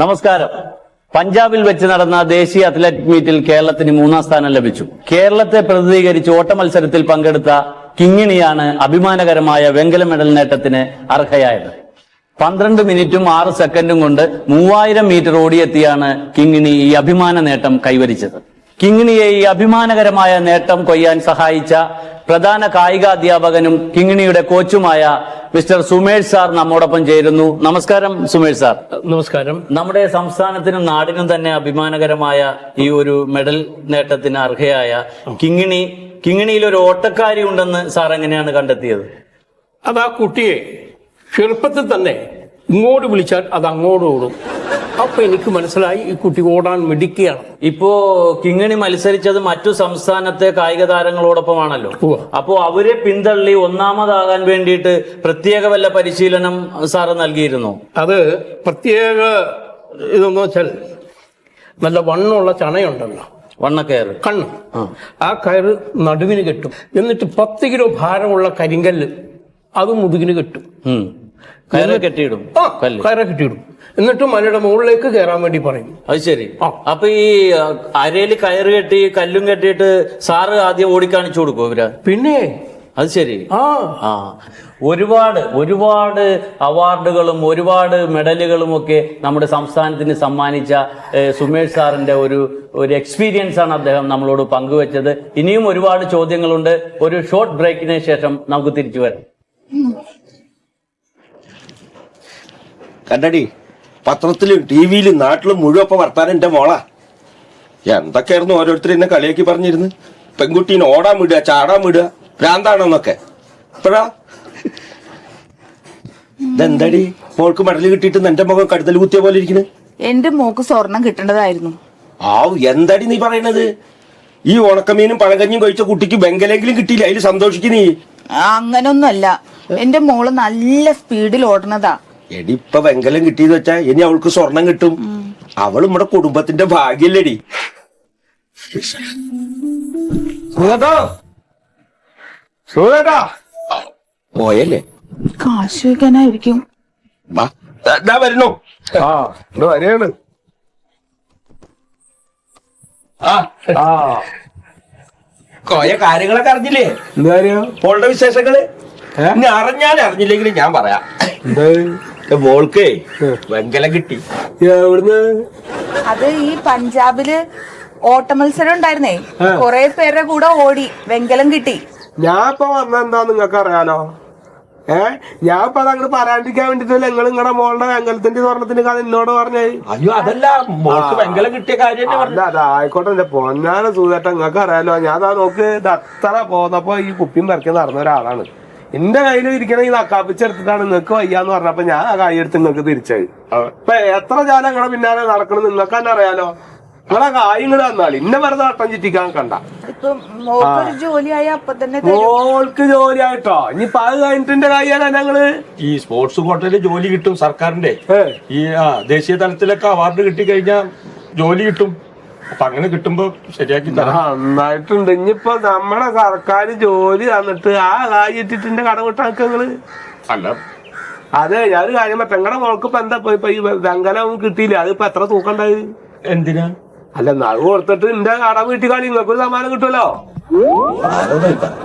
നമസ്കാരം. പഞ്ചാബിൽ വെച്ച് നടന്ന ദേശീയ അത്ലറ്റിക് മീറ്റിൽ കേരളത്തിന് 3ാം സ്ഥാനം ലഭിച്ചു. കേരളത്തെ പ്രതിനിധീകരിച്ച് ഓട്ട മത്സരത്തിൽ പങ്കെടുത്ത കിങ്ങിണിയാണ് അഭിമാനകരമായ വെങ്കല മെഡൽ നേട്ടത്തിന് അർഹയായത്. 12 മിനിറ്റും 6 സെക്കൻഡും കൊണ്ട് 3000 മീറ്റർ ഓടിയെത്തിയാണ് കിങ്ങിണി ഈ അഭിമാന നേട്ടം കൈവരിച്ചത്. കിങ്ങിണിയെ ഈ അഭിമാനകരമായ നേട്ടം കൊയ്യാൻ സഹായിച്ച പ്രധാന കായികാധ്യാപകനും കിങ്ങിണിയുടെ കോച്ചുമായ മിസ്റ്റർ സുമേഷ് സാർ നമ്മോടൊപ്പം ചേരുന്നു. നമസ്കാരം സുമേഷ് സാർ. നമസ്കാരം. നമ്മുടെ സംസ്ഥാനത്തിനും നാടിനും തന്നെ അഭിമാനകരമായ ഈ ഒരു മെഡൽ നേട്ടത്തിന് അർഹയായ കിങ്ങിണിയിൽ ഒരു ഓട്ടക്കാരി ഉണ്ടെന്ന് സാർ എങ്ങനെയാണ് കണ്ടെത്തിയത്? അത് ആ കുട്ടിയെ ചെറുപ്പത്തിൽ തന്നെ ഇങ്ങോട്ട് വിളിച്ചാൽ അത് അങ്ങോട്ട് ഓടും. അപ്പൊ എനിക്ക് മനസ്സിലായി ഈ കുട്ടി ഓടാൻ മിടുക്കിയാണ്. ഇപ്പോ കിങ്ങിണി മത്സരിച്ചത് മറ്റു സംസ്ഥാനത്തെ കായിക താരങ്ങളോടൊപ്പമാണല്ലോ. അപ്പോ അവരെ പിന്തള്ളി ഒന്നാമതാകാൻ വേണ്ടിയിട്ട് പ്രത്യേക വല്ല പരിശീലനം സാറ് നൽകിയിരുന്നോ? അത് പ്രത്യേക ഇതെന്ന് വെച്ചാൽ നല്ല വണ്ണമുള്ള ചണയുണ്ടല്ലോ, വണ്ണക്കയറ്, കണ്ണ്, ആ കയറ് നടുവിന് കെട്ടും. എന്നിട്ട് 10 കിലോ ഭാരമുള്ള കരിങ്കല്ല് അത് മുതുകിന് കെട്ടും. കയറ് കെട്ടിയിടും. കയറ് കെട്ടിയിടും. എന്നിട്ട് മലയുടെ മുകളിലേക്ക് കയറാൻ വേണ്ടി പറയും. അത് ശരി. അപ്പൊ ഈ അരയില് കയറ് കെട്ടി കല്ലും കെട്ടിയിട്ട് സാറ് ആദ്യം ഓടിക്കാണിച്ചു കൊടുക്കും ഇവര്? പിന്നെ അത് ശരി. ഒരുപാട് അവാർഡുകളും ഒരുപാട് മെഡലുകളും ഒക്കെ നമ്മുടെ സംസ്ഥാനത്തിന് സമ്മാനിച്ച സുമേഷ് സാറിന്റെ ഒരു എക്സ്പീരിയൻസ് ആണ് അദ്ദേഹം നമ്മളോട് പങ്കുവെച്ചത്. ഇനിയും ഒരുപാട് ചോദ്യങ്ങളുണ്ട്. ഒരു ഷോർട്ട് ബ്രേക്കിന് ശേഷം നമുക്ക് തിരിച്ചു വരാം. കണ്ടടി, പത്രത്തിലും ടിവിയിലും നാട്ടിലും മുഴുവൻ വർത്താനം എന്റെ മോളാ. എന്തൊക്കെയായിരുന്നു ഓരോരുത്തർ എന്നെ കളിയാക്കി പറഞ്ഞിരുന്നു. പെൺകുട്ടീനെ ഓടാൻ വിടുക, ചാടാൻ വിടുക, ഭ്രാന്താണെന്നൊക്കെ. ഇപ്പഴാ ഇതെന്താടി മോൾക്ക് മെഡൽ കിട്ടിയിട്ട് എന്റെ മുഖം കടുതൽ കുത്തിയ പോലെ ഇരിക്കുന്നു? എന്റെ മോക്ക് സ്വർണം കിട്ടേണ്ടതായിരുന്നു. എന്താടി നീ പറയണത്? ഈ ഉണക്കമീനും പഴങ്കഞ്ഞും കഴിച്ച കുട്ടിക്ക് വെങ്കലെങ്കിലും കിട്ടിയില്ല, അതിൽ സന്തോഷിക്കുന്നീ? അങ്ങനൊന്നുമല്ല, എന്റെ മോള് നല്ല സ്പീഡിൽ ഓടണതാ. എടി, ഇപ്പൊ വെങ്കലം കിട്ടിയെന്ന് വെച്ചാ ഇനി അവൾക്ക് സ്വർണം കിട്ടും. അവൾ നമ്മുടെ കുടുംബത്തിന്റെ ഭാഗ്യല്ലേടി. പോയല്ലേ? കാശ് വയ്ക്കാനായിരിക്കും. വരണോ? വരെയാണ്. കോയ കാര്യങ്ങളൊക്കെ അറിഞ്ഞില്ലേ? എന്താ കാര്യം? മോളുടെ വിശേഷങ്ങള് ഇനി അറിഞ്ഞില്ലെങ്കിലും ഞാൻ പറയാം. മോൾക്ക് വെങ്കലം കിട്ടി. എവിടുന്ന്? അത് ഈ പഞ്ചാബില് ഓട്ട മത്സരം ഉണ്ടായിരുന്നേ, കൊറേ പേരുടെ കൂടെ ഓടി വെങ്കലം കിട്ടി. ഞാൻ ഇപ്പൊ വന്നെന്താ നിങ്ങക്ക് അറിയാലോ? ഞാൻ ഇപ്പൊ അതങ്ങോട്ട് പറയാണ്ടിരിക്കാൻ വേണ്ടിട്ടല്ലേ നിങ്ങൾ നിങ്ങളുടെ മോളുടെ വെങ്കലത്തിന്റെ സ്വർണത്തിന്റെ കഥ എന്നോട് പറഞ്ഞേ? അയ്യോ, അതല്ല, മോൾക്ക് വെങ്കലം കിട്ടിയ കാര്യം. അല്ല, അത് ആയിക്കോട്ടെ. എന്റെ പൊന്നാന സൂതേട്ട നിങ്ങൾക്ക് അറിയാലോ. ഞാൻ നോക്ക്, ഇത് അത്ര പോന്നപ്പോ ഈ കുപ്പിയും നിറക്കി നടന്ന ഒരാളാണ്. എന്റെ കയ്യിൽ ഇരിക്കണ ഈ നക്കാപ്പിച്ചെടുത്തിട്ടാണ് നിങ്ങൾക്ക് വയ്യാന്ന് പറഞ്ഞപ്പോ ഞാൻ ആ കൈ എടുത്ത് നിങ്ങൾക്ക് തിരിച്ചായി. ഇപ്പൊ എത്ര കാലം നിങ്ങളെ പിന്നാലെ നടക്കണം നിങ്ങൾക്ക് തന്നെ അറിയാലോ. നിങ്ങളെ കായ് ഇങ്ങോട്ട് തന്നാളി, ഇന്നെ വെറുതെ വട്ടം ചുറ്റിക്കാൻ കണ്ട. ജോലിയായ അപ്പൊ തന്നെ മോൾക്ക് ജോലിയായിട്ടോ? ഇനിയിപ്പൊ അത് കഴിഞ്ഞിട്ട് കാര്യാലോ ഞങ്ങള് ഈ സ്പോർട്സ് കോട്ടയില് ജോലി കിട്ടും സർക്കാരിന്റെ. ഈ ദേശീയ തലത്തിലൊക്കെ അവാർഡ് കിട്ടിക്കഴിഞ്ഞാൽ ജോലി കിട്ടും. അപ്പൊ അങ്ങനെ കിട്ടുമ്പോ ശരിയാക്കി നന്നായിട്ടുണ്ട്. ഇനിയിപ്പോ നമ്മുടെ സർക്കാർ ജോലി തന്നിട്ട് ആ കാര്യത്തിന്റെ കട വിട്ടാക്കള് അല്ല. അതെ, ഞാനൊരു കാര്യം പറ്റ, നിങ്ങളുടെ മോൾക്ക് ഇപ്പൊ എന്താ ഇപ്പൊ ഈ വെങ്കലം കിട്ടിയില്ല, അതിപ്പോ എത്ര തൂക്കണ്ടായത്? എന്തിനാ? അല്ല, നഴു കൊടുത്തിട്ട് എന്റെ കട വീട്ടിൽ കളി നിങ്ങൾക്കൊരു സമ്മാനം കിട്ടുമല്ലോ.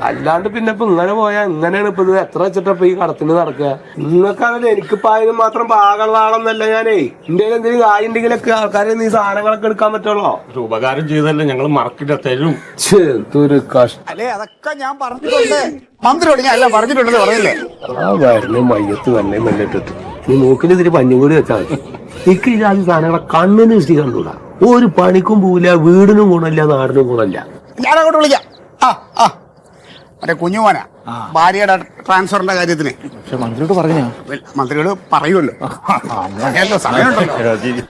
അല്ലാണ്ട് പിന്നെ ഇപ്പൊ ഇങ്ങനെ പോയാ ഇങ്ങനെയാണ് ഇപ്പൊ ഇത് എത്ര വെച്ചിട്ടപ്പോ ഈ കടത്തിന് നടക്കുക? നിങ്ങൾക്കതല്ലേ, എനിക്കിപ്പോ അതിന് മാത്രം പാകമുള്ള ആളൊന്നല്ല ഞാനേ. എന്റെ എന്തെങ്കിലും കായുണ്ടെങ്കിലൊക്കെ ആൾക്കാരെ ഈ സാധനങ്ങളൊക്കെ എടുക്കാൻ പറ്റുള്ളൂ. ഉപകാരം ചെയ്തല്ലേ ഞങ്ങൾ മറക്കില്ല, തരും. ചെറുതൊരു കഷ്ടം. അല്ലേ, അതൊക്കെ ഞാൻ പറഞ്ഞിട്ടുണ്ട്. മന്ത്രിയോട് ഞാൻ എല്ലാം പറഞ്ഞിട്ടുണ്ടെന്ന് പറഞ്ഞില്ലേ? ആ വരുന്ന മയ്യത്ത് തന്നെ മെല്ലിട്ടിട്ട് നീ മൂക്കിന് ഇതിരി പഞ്ഞും കൂടി വെച്ചാൽ മതി. എനിക്ക് ഈ സാധനങ്ങളെ കണ്ണിന് ഇഷ്ടി കണ്ടൂടാ. ഒരു പണിക്കും പോവില്ല, വീടിനും ഗുണമില്ല, നാടിനും ഗുണമില്ല. ഞാൻ അങ്ങോട്ട് വിളിക്കാം. മറ്റേ കുഞ്ഞുമോന ഭാര്യയുടെ ട്രാൻസ്ഫറിന്റെ കാര്യത്തിന്. പക്ഷെ മന്ത്രിയോട് പറഞ്ഞോ? മന്ത്രിയോട് പറയുമല്ലോ, സമയമുണ്ടല്ലോ.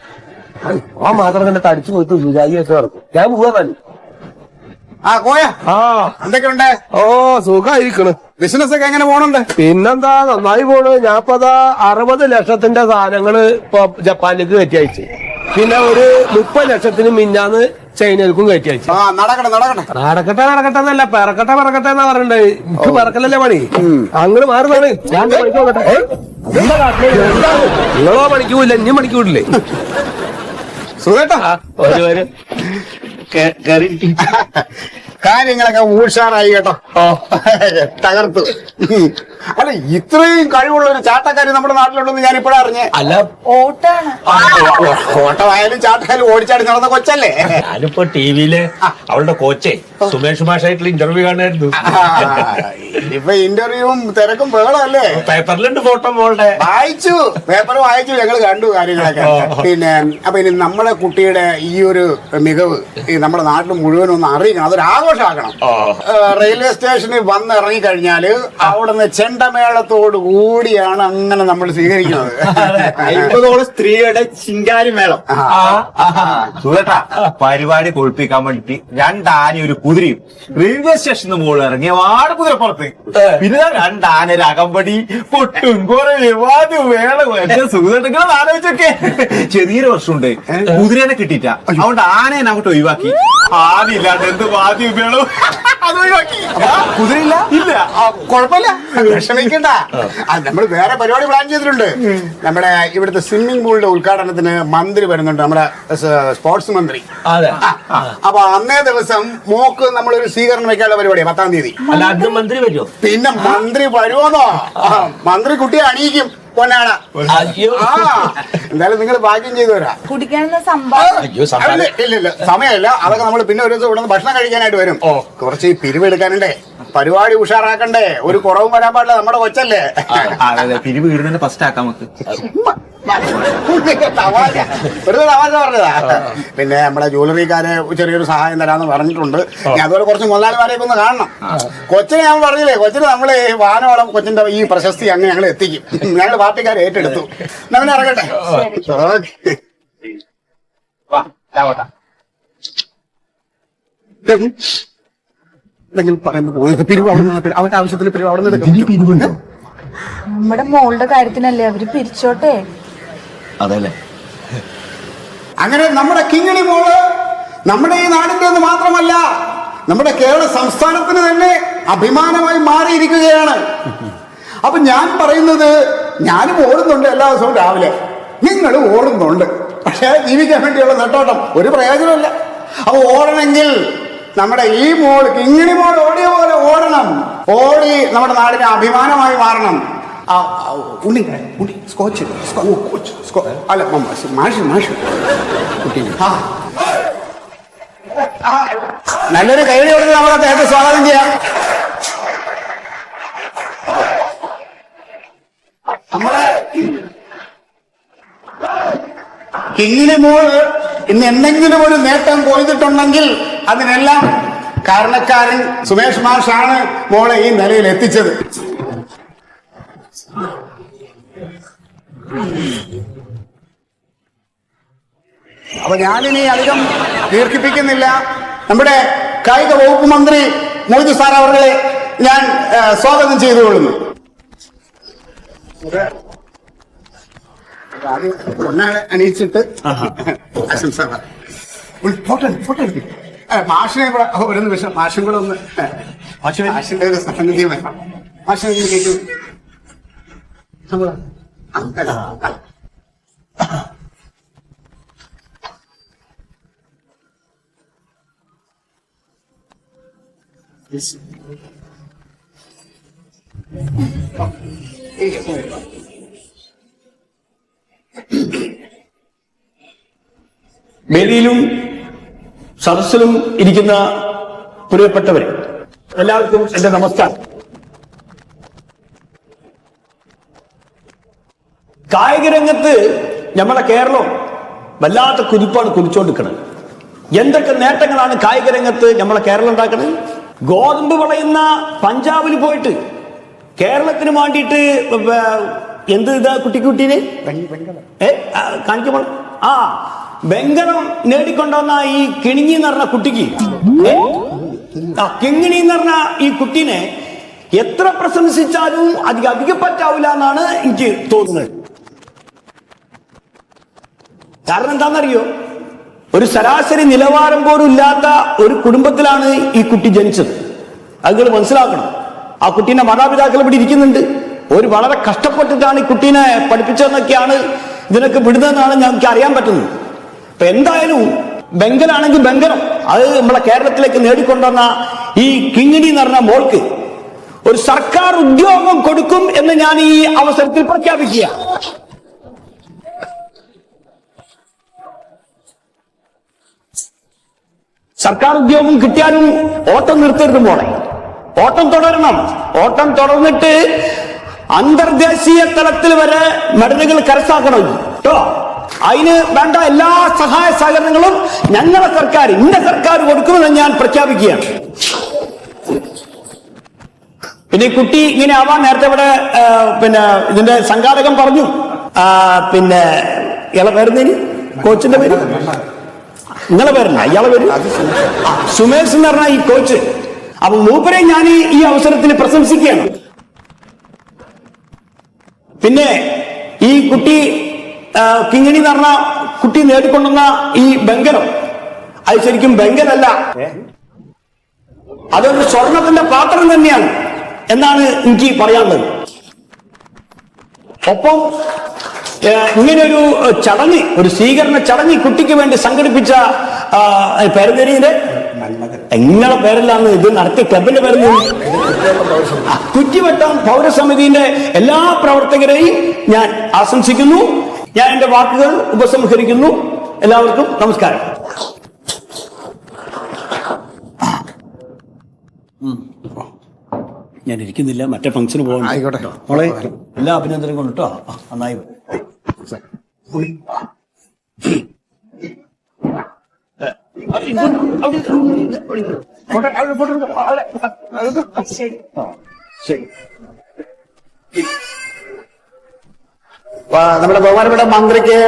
ആ മാത്രം തന്നെ തടിച്ചു പോയിട്ട് സുജായി വെച്ച് നടക്കും. ഞാൻ പോവാ. കോയ, എന്തൊക്കെയുണ്ട്? സുഖായിരിക്കണ്. ബിസിനസ് ഒക്കെ എങ്ങനെ പോണുണ്ട്? പിന്നെന്താ, നന്നായി പോണ്. ഞാനിപ്പതാ 60 ലക്ഷത്തിന്റെ സാധനങ്ങള് ഇപ്പൊ ജപ്പാനിലേക്ക് കയറ്റി അയച്ചു. പിന്നെ ഒരു 30 ലക്ഷത്തിന് മിന്നാന്ന് ചൈനക്കും കയറ്റി അയച്ചു. ആ നടക്കട്ടെ നടക്കട്ടെ. നടക്കട്ടെ നടക്കട്ടെ എന്നല്ല, പിറക്കട്ടെ പിറക്കട്ടെ എന്നാ പറയണ്ടേ. എനിക്ക് പിറക്കലല്ലേ പണി. അങ്ങോട്ട് മാറുന്നതാണ്. ഞാൻ പണിക്ക് നോക്കട്ടെ. നിങ്ങളോ പണിക്ക് പോയില്ല, ഇനിയും പണിക്ക് വിടില്ലേ? സുഖേട്ടാ കാര്യങ്ങളൊക്കെ ഉഷാറായി കേട്ടോ. തകർത്തു. അല്ല, ഇത്രയും കഴിവുള്ള ഒരു ചാട്ടക്കാരി നമ്മുടെ നാട്ടിലുണ്ടെന്ന് ഞാൻ ഇപ്പോഴാ അറിഞ്ഞേ. അല്ല, ഓട്ടാണ്. ഓട്ടമായാലും ചാട്ടക്കാരും ഓടിച്ചാടി നടന്ന കൊച്ചല്ലേ? ഞാനിപ്പോ ടിവിയില് അവളുടെ കോച്ചേ സുമേഷ് മാഷായിട്ടുള്ള ഇന്റർവ്യൂ കാണായിരുന്നു. ഇപ്പൊ ഇന്റർവ്യൂവും തിരക്കും ബഹളമല്ലേ? പേപ്പറിലുണ്ട് ഫോട്ടോ മോളുടെ. വായിച്ചു, പേപ്പർ വായിച്ചു, ഞങ്ങൾ കണ്ടു കാര്യങ്ങളൊക്കെ. പിന്നെ അപ്പൊ ഇനി നമ്മുടെ കുട്ടിയുടെ ഈ ഒരു മികവ് ഈ നമ്മുടെ നാട്ടിൽ മുഴുവനും ഒന്ന് അറിയിക്കണം, അതൊരു ആഘോഷമാക്കണം. റെയിൽവേ സ്റ്റേഷനിൽ വന്ന് ഇറങ്ങിക്കഴിഞ്ഞാല് അവിടുന്ന് ചെണ്ടമേളത്തോട് കൂടിയാണ് അങ്ങനെ നമ്മൾ സ്വീകരിക്കുന്നത്. 50 സ്ത്രീയുടെ ചിങ്കാരി മേളം. സുഹൃത്താ, പരിപാടി കൊഴിപ്പിക്കാൻ വേണ്ടിട്ട് 2 ആന ഒരു കുതിരയും റെയിൽവേ സ്റ്റേഷന് മുകളിൽ ഇറങ്ങിയ വാട് കുതിരപ്പുറത്ത്. പിന്നെ 2 ആന ഒരു അകമ്പടി പൊട്ടും കുറെ വാദ്യം വേണം. എന്റെ സുഹൃത്തുക്കളെ ആലോചിച്ചൊക്കെ ചെറിയൊരു പ്രശ്നമുണ്ട്, കുതിരേനെ കിട്ടിയിട്ടാ. അതുകൊണ്ട് ആനേനെ അങ്ങോട്ട് ഒഴിവാക്കി. ആനയില്ലാണ്ട് എന്ത് വാദ്യം വേണം, അത് ഒഴിവാക്കി. കുതിരയില്ല? ഇല്ല. കുഴപ്പമില്ല, വിഷമിക്കണ്ട. നമ്മൾ വേറെ പരിപാടി പ്ലാൻ ചെയ്തിട്ടുണ്ട്. നമ്മുടെ ഇവിടുത്തെ സ്വിമ്മിംഗ് പൂളിന്റെ ഉദ്ഘാടനത്തിന് മന്ത്രി വരുന്നുണ്ട്, നമ്മുടെ സ്പോർട്സ് മന്ത്രി. അപ്പൊ അന്നേ ദിവസം മോക്ക് നമ്മളൊരു സ്വീകരണം വെക്കാനുള്ള പരിപാടിയാണ് 10-ാം തീയതി. അല്ല, അത് മന്ത്രി വരുമോ? പിന്നെ മന്ത്രി വരുമോന്നോ? മന്ത്രി കുട്ടിയെ അണിയിക്കും പൊന്നാട. എന്തായാലും നിങ്ങൾ ഭാഗ്യം ചെയ്തു വരാം. കുടിക്കാനുള്ള സംഭവം ഇല്ല, സമയമില്ല. അതൊക്കെ നമ്മൾ പിന്നെ ഒരു ദിവസം ഇവിടെ നിന്ന് ഭക്ഷണം കഴിക്കാനായിട്ട് വരും. കുറച്ച് പിരിവ് എടുക്കാനുണ്ടേ, പരിപാടി ഉഷാറാക്കണ്ടേ. ഒരു കുറവും വരാൻ പാടില്ല, നമ്മുടെ കൊച്ചല്ലേ. പിരിവ് വീടുന്നെ ഫസ്റ്റ് ആക്കാം നമുക്ക്. വെറുതെ തമാശ പറഞ്ഞതാ. പിന്നെ നമ്മുടെ ജ്വല്ലറിക്കാരെ ചെറിയൊരു സഹായം തരാന്ന് പറഞ്ഞിട്ടുണ്ട്. ഞാൻ അതുപോലെ കുറച്ച് മുതലാളിമാരെയൊക്കെ ഒന്ന് കാണണം. കൊച്ചിനെ ഞാൻ പറഞ്ഞില്ലേ, കൊച്ചിന് നമ്മള് വാനോളം കൊച്ചിന്റെ ഈ പ്രശസ്തി അങ്ങ് ഞങ്ങൾ എത്തിക്കും. ഞങ്ങൾ പാർട്ടിക്കാരെ ഏറ്റെടുത്തു. നമ്മൾ ഇറങ്ങട്ടെ. പിരിവ് അവരുടെ ആവശ്യത്തിന് പിരിവ് അവിടെ നിന്ന് നമ്മുടെ മോളുടെ കാര്യത്തിനല്ലേ, അവര് പിരിച്ചോട്ടെ. അതല്ലേ. അങ്ങനെ നമ്മുടെ കിങ്ങിണി മോള് നമ്മുടെ ഈ നാടിന്റെ ഒന്ന് മാത്രമല്ല, നമ്മുടെ കേരള സംസ്ഥാനത്തിന് തന്നെ അഭിമാനമായി മാറിയിരിക്കുകയാണ്. അപ്പൊ ഞാൻ പറയുന്നത്, ഞാനും ഓടുന്നുണ്ട് എല്ലാ ദിവസവും രാവിലെ, നിങ്ങൾ ഓടുന്നുണ്ട്. പക്ഷെ ജീവിക്കാൻ വേണ്ടിയുള്ള നെട്ടോട്ടം ഒരു പ്രയോജനമില്ല. അപ്പൊ ഓടണമെങ്കിൽ നമ്മുടെ ഈ മോൾ കിങ്ങിണി മോൾ ഓടിയ പോലെ ഓടണം. ഓടി നമ്മുടെ നാടിന് അഭിമാനമായി മാറണം. ഉണ്ണി സ്കോച്ച് അല്ല മാഷ് നല്ലൊരു കൈഡി കൊടുത്ത് നമുക്ക് അദ്ദേഹത്തെ സ്വാഗതം ചെയ്യാം. നമ്മുടെ കിങ്ങിണി മോള് ഇന്ന് എന്തെങ്കിലും ഒരു നേട്ടം കൊയ്തിട്ടുണ്ടെങ്കിൽ അതിനെല്ലാം കാരണക്കാരൻ സുമേഷ് മാഷാണ് മോളെ ഈ നിലയിൽ എത്തിച്ചത്. അപ്പൊ ഞാനിനി അധികം ദീർഘിപ്പിക്കുന്നില്ല. നമ്മുടെ കായിക വകുപ്പ് മന്ത്രി മൊയ്തു സാർ അവരെ ഞാൻ സ്വാഗതം ചെയ്തുകൊള്ളുന്നു. അണിയിച്ചിട്ട് ഫോട്ടോ എടുക്കും. മാഷിനെ കൂടെ ഒരു നിമിഷം, മാഷും കൂടെ ഒന്ന് മാഷിന്റെ ഒരു സാന്നിധ്യം വേണം. മാഷിനെ കേൾക്കും. വേദിയിലും സദസ്സിലും ഇരിക്കുന്ന പ്രിയപ്പെട്ടവരെ, എല്ലാവർക്കും എന്റെ നമസ്കാരം. കായിക രംഗത്ത് നമ്മളെ കേരളം വല്ലാത്ത കുതിപ്പാണ് കുതിച്ചോണ്ടിരിക്കുന്നത്. എന്തൊക്കെ നേട്ടങ്ങളാണ് കായിക രംഗത്ത് നമ്മളെ കേരളം ഉണ്ടാക്കുന്നത്. ഗോതമ്പ് വിളയുന്ന പഞ്ചാബിൽ പോയിട്ട് കേരളത്തിന് വേണ്ടിയിട്ട് എന്ത് ഇതാ കുട്ടിനെ കാണിക്കുമ്പോൾ വെങ്കലം നേടിക്കൊണ്ടുവന്ന ഈ കിണിങ്ങി എന്ന് പറഞ്ഞ കുട്ടിക്ക്, കിങ്ങിണി എന്ന് പറഞ്ഞ ഈ കുട്ടീനെ എത്ര പ്രശംസിച്ചാലും അധികം പറ്റാവില്ല എന്നാണ് എനിക്ക് തോന്നുന്നത്. കാരണം എന്താണെന്നറിയോ, ഒരു ശരാശരി നിലവാരം പോലും ഇല്ലാത്ത ഒരു കുടുംബത്തിലാണ് ഈ കുട്ടി ജനിച്ചത്. അത് നിങ്ങൾ മനസ്സിലാക്കണം. ആ കുട്ടീന്റെ മാതാപിതാക്കൾ ഇവിടെ ഇരിക്കുന്നുണ്ട്. ഒരു വളരെ കഷ്ടപ്പെട്ടിട്ടാണ് ഈ കുട്ടീനെ പഠിപ്പിച്ചതെന്നൊക്കെയാണ് ഇതിനൊക്കെ വിടുന്നതെന്നാണ് ഞങ്ങൾക്ക് അറിയാൻ പറ്റുന്നത്. അപ്പൊ എന്തായാലും ബംഗലാണെങ്കിൽ ബംഗലം, അത് നമ്മളെ കേരളത്തിലേക്ക് നേടിക്കൊണ്ടുവന്ന ഈ കിങ്ങിണി എന്ന് പറഞ്ഞ മോൾക്ക് ഒരു സർക്കാർ ഉദ്യോഗം കൊടുക്കും എന്ന് ഞാൻ ഈ അവസരത്തിൽ പ്രഖ്യാപിക്കുക. സർക്കാർ ഉദ്യോഗം കിട്ടിയാലും ഓട്ടം നിർത്തരുത് മോളെ, ഓട്ടം തുടരണം. ഓട്ടം തുടർന്നിട്ട് അന്തർദേശീയ തലത്തിൽ വരെ മെഡലുകൾ കരസ്ഥമാക്കണം കേട്ടോ. അതിന് വേണ്ട എല്ലാ സഹായ സഹകരണങ്ങളും ഞങ്ങളുടെ സർക്കാർ, ഇന്ന സർക്കാർ കൊടുക്കുമെന്ന് ഞാൻ പ്രഖ്യാപിക്കുകയാണ്. പിന്നെ ഈ കുട്ടി ഇങ്ങനെ ആവാൻ നേരത്തെ ഇവിടെ പിന്നെ ഇതിന്റെ സംഘാടകൻ പറഞ്ഞു, പിന്നെ ഇയാളെ പേരുന്നതിന് കോച്ചിന്റെ പേര്, നിങ്ങളെ പേരല്ല ഇയാളെ പേര് സുമേഷ് എന്ന് പറഞ്ഞ ഈ കോച്ച്. അപ്പൊ മൂപ്പരെ ഞാൻ ഈ അവസരത്തിൽ പ്രശംസിക്കുകയാണ്. പിന്നെ ഈ കുട്ടി കിങ്ങിണി എന്ന് പറഞ്ഞ കുട്ടി നേടിക്കൊണ്ടുവന്ന ഈ ബംഗലം, അത് ശരിക്കും ബംഗലല്ല, അതൊരു സ്വർണത്തിന്റെ പാത്രം തന്നെയാണ് എന്നാണ് എനിക്ക് പറയാനുള്ളത്. ഒപ്പം ഇങ്ങനെയൊരു ചടങ്ങ്, ഒരു സ്വീകരണ ചടങ്ങ് കുട്ടിക്ക് വേണ്ടി സംഘടിപ്പിച്ച പേരന്തേരിയിലെ നിങ്ങളെ പേരല്ലാന്ന് ഇത് നടത്തിയ ക്ലബിന്റെ പേര് കുറ്റിവട്ടം പൗരസമിതിന്റെ എല്ലാ പ്രവർത്തകരെയും ഞാൻ ആശംസിക്കുന്നു. ഞാൻ എന്റെ വാക്കുകൾ ഉപസംഹരിക്കുന്നു. എല്ലാവർക്കും നമസ്കാരം. ഞാൻ ഇരിക്കുന്നില്ല, മറ്റേ ഫംഗ്ഷന് പോകണം. ആയിക്കോട്ടെ മോളെ, എല്ലാ അഭിനന്ദനങ്ങളും കേട്ടോ. നന്നായി. നമ്മുടെ ബഹുമാനപ്പെട്ട മന്ത്രിക്ക്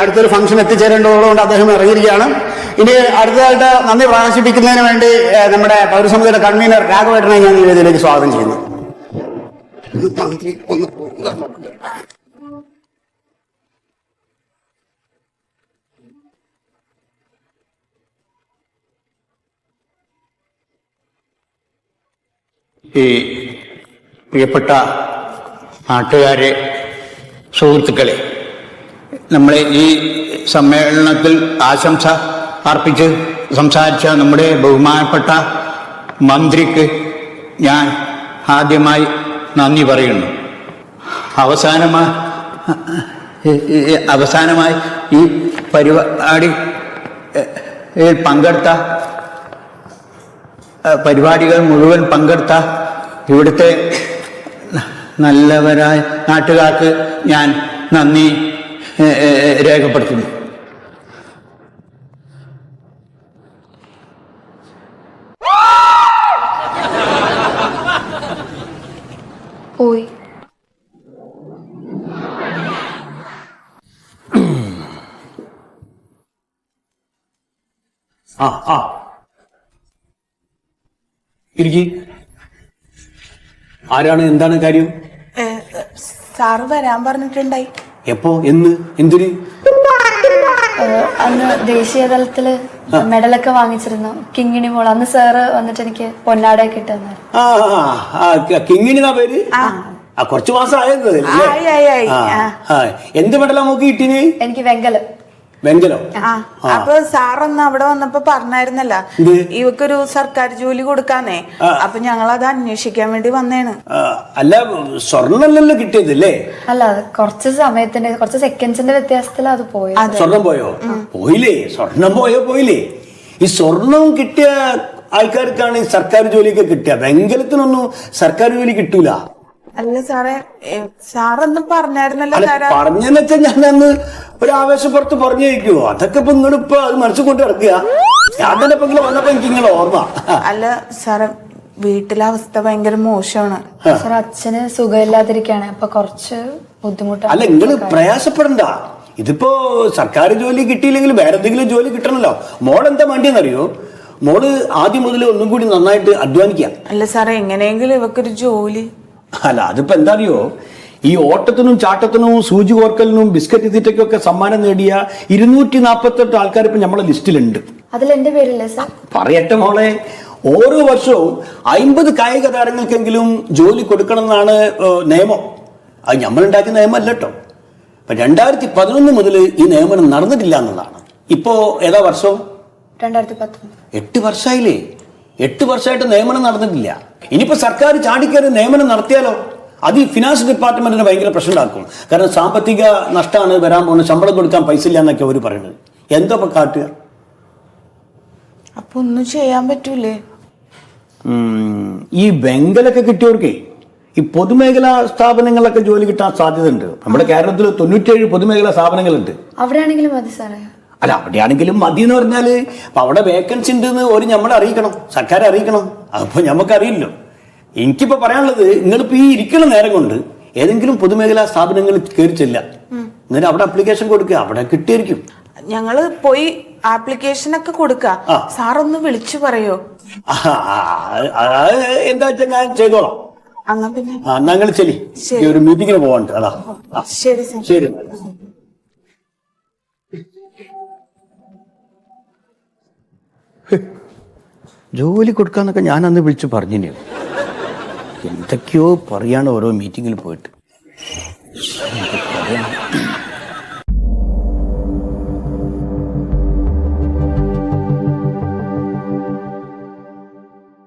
അടുത്തൊരു ഫംഗ്ഷൻ എത്തിച്ചേരേണ്ടതുകൊണ്ട് അദ്ദേഹം ഇറങ്ങിയിരിക്കുകയാണ്. ഇനി അടുത്തതായിട്ട് നന്ദി പ്രകാശിപ്പിക്കുന്നതിന് വേണ്ടി നമ്മുടെ പൗരസമിതിയുടെ കൺവീനർ രാഘവേട്ടനെ ഞാൻ ഈ വേദിയിലേക്ക് സ്വാഗതം ചെയ്യുന്നു. ഈ പ്രിയപ്പെട്ട നാട്ടുകാരെ, സുഹൃത്തുക്കളെ, നമ്മളെ ഈ സമ്മേളനത്തിൽ ആശംസ അർപ്പിച്ച് സംസാരിച്ച നമ്മുടെ ബഹുമാനപ്പെട്ട മന്ത്രിക്ക് ഞാൻ ആദ്യമായി നന്ദി പറയുന്നു. അവസാനമായി ഈ പരിപാടി പങ്കെടുത്ത പരിപാടികൾ മുഴുവൻ പങ്കെടുത്ത ഇവിടുത്തെ നല്ലവരായ നാട്ടുകാർക്ക് ഞാൻ നന്ദി രേഖപ്പെടുത്തുന്നു. പോയി ആരാണ്, എന്താണ് കാര്യം? സാറ് വരാൻ പറഞ്ഞിട്ടുണ്ടായി. എപ്പോ, എന്ന്, എന്തിന്? അന്ന് ദേശീയ തലത്തില് മെഡലൊക്കെ വാങ്ങിച്ചിരുന്നു കിങ്ങിണി മോൾ. അന്ന് സാറ് വന്നിട്ട് എനിക്ക് പൊന്നാടയൊക്കെ ഇട്ടു. കിങ്ങിണി എന്നാ പേര്? കുറച്ചു മാസം ആയത്. എന്ത് മെഡലാ നോക്കി കിട്ടിന്? എനിക്ക് വെങ്കലം. വെങ്കലം. അപ്പൊ സാറൊന്ന് അവിടെ വന്നപ്പോ പറഞ്ഞായിരുന്നല്ല ഇവക്കൊരു സർക്കാർ ജോലി കൊടുക്കാന്നേ. അപ്പൊ ഞങ്ങൾ അത് അന്വേഷിക്കാൻ വേണ്ടി വന്നേണ്. അല്ല, സ്വർണ്ണല്ലോ കിട്ടിയതല്ലേ? അല്ല, കുറച്ച് സമയത്തിന്റെ, കുറച്ച് സെക്കൻഡ്സിന്റെ വ്യത്യാസത്തിൽ അത് പോയി. സ്വർണം പോയോ? പോയില്ലേ? സ്വർണം പോയില്ലേ? ഈ സ്വർണം കിട്ടിയ ആൾക്കാർക്കാണ് സർക്കാർ ജോലിയൊക്കെ കിട്ടുക. വെങ്കലത്തിനൊന്നും സർക്കാർ ജോലി കിട്ടൂല. അല്ല സാറേ, സാറൊന്നും പറഞ്ഞായിരുന്നല്ലോ. പറഞ്ഞെന്ന് വെച്ചാൽ ഞാൻ അന്ന് ഒരു ആവേശപ്പുറത്ത് പറഞ്ഞു കഴിക്കുവോ? അതൊക്കെ ഇപ്പൊ നിങ്ങളിപ്പോ അത് മനസ്സിൽ കൊണ്ട് ഇറക്കുക. ഞാൻ തന്നെ ഇപ്പൊ വന്നപ്പോ എനിക്ക് നിങ്ങളെ ഓർമ്മ. അല്ല സാറേ, വീട്ടിലെ അവസ്ഥ ഭയങ്കര മോശമാണ്. സാർ, അച്ഛന് സുഖമില്ലാതിരിക്കാണ്. അപ്പൊ കുറച്ച് ബുദ്ധിമുട്ടാണ്. അല്ല, നിങ്ങള് പ്രയാസപ്പെടണ്ട. ഇതിപ്പോ സർക്കാർ ജോലി കിട്ടിയില്ലെങ്കിൽ വേറെ എന്തെങ്കിലും ജോലി കിട്ടണല്ലോ. മോളെന്താ വേണ്ടിയെന്നറിയോ? മോള് ആദ്യം മുതൽ ഒന്നും കൂടി നന്നായിട്ട് അധ്വാനിക്കാം. അല്ല സാറേ, എങ്ങനെയെങ്കിലും ഇവക്കൊരു ജോലി. അല്ല, അതിപ്പോ എന്താ അറിയോ, ഈ ഓട്ടത്തിനും ചാട്ടത്തിനും സൂചി കോർക്കലിനും ബിസ്ക്കറ്റ് തീറ്റയ്ക്കൊക്കെ സമ്മാനം നേടിയ 248 ആൾക്കാർ ഇപ്പൊ നമ്മളെ ലിസ്റ്റിലുണ്ട്. അതിൽ എന്റെ പേരില്ലേ സാർ? പറയട്ടെ മോളെ, ഓരോ വർഷവും 50 കായിക താരങ്ങൾക്കെങ്കിലും ജോലി കൊടുക്കണം എന്നാണ് നിയമം. അത് നമ്മളുണ്ടാക്കിയ നിയമമല്ല കേട്ടോ. 2011 മുതൽ ഈ നിയമനം നടന്നിട്ടില്ല എന്നതാണ്. ഇപ്പോ ഏതാ വർഷം? 2019. 8 വർഷമായില്ലേ? 8 വർഷമായിട്ട് നിയമനം നടന്നിട്ടില്ല. ഇനിയിപ്പോ സർക്കാർ ചാടിക്കയറി നിയമനം നടത്തിയാലോ അത് ഈ ഫിനാൻസ് ഡിപ്പാർട്ട്മെന്റിന് ഭയങ്കര പ്രശ്നം ഉണ്ടാക്കും. കാരണം സാമ്പത്തിക നഷ്ടമാണ് വരാൻ പോകുന്നത്, ശമ്പളം കൊടുക്കാൻ പൈസ ഇല്ല എന്നൊക്കെ അവർ പറയുന്നത്. എന്താ ഇപ്പൊ കാട്ടുക? അപ്പൊ ഒന്നും ചെയ്യാൻ പറ്റൂലേ? ഈ വെങ്കലൊക്കെ കിട്ടിയവർക്ക് ഈ പൊതുമേഖലാ സ്ഥാപനങ്ങളിലൊക്കെ ജോലി കിട്ടാൻ സാധ്യതയുണ്ട്. നമ്മുടെ കേരളത്തിൽ 97 പൊതുമേഖലാ സ്ഥാപനങ്ങളുണ്ട്. അവിടെയാണെങ്കിലും മതി സാറേ. അല്ല, അവിടെയാണെങ്കിലും മതി എന്ന് പറഞ്ഞാല് അവിടെ വേക്കൻസി ഉണ്ടെന്ന് ഒരു നമ്മളെ അറിയിക്കണം, സർക്കാരെ അറിയിക്കണം. അപ്പൊ നമുക്കറിയില്ലോ. എനിക്കിപ്പോ പറയാനുള്ളത്, നിങ്ങളിപ്പോ ഈ ഇരിക്കുന്ന നേരം കൊണ്ട് ഏതെങ്കിലും പൊതുമേഖലാ സ്ഥാപനങ്ങളിൽ കയറി ചെല്ല, എന്നിട്ട് അവിടെ അപ്ലിക്കേഷൻ കൊടുക്കുക, അവിടെ കിട്ടിയിരിക്കും. ഞങ്ങള് പോയി ആപ്ലിക്കേഷൻ ഒക്കെ കൊടുക്ക. സാറൊന്ന് വിളിച്ചു പറയോ? എന്താ വെച്ചാൽ ഞാൻ ചെയ്തോളാം. അങ്ങ പിന്നെ ഞങ്ങൾ ചെല്ലി ഒരു മീറ്റിങ്ങിന് പോവാണ്ട്. അതാ ശരി സാർ. ശരി. ജോലി കൊടുക്കാന്നൊക്കെ ഞാൻ അന്ന് വിളിച്ചു പറഞ്ഞു. എന്തൊക്കെയോ പറയാണ് ഓരോ മീറ്റിങ്ങിൽ പോയിട്ട്.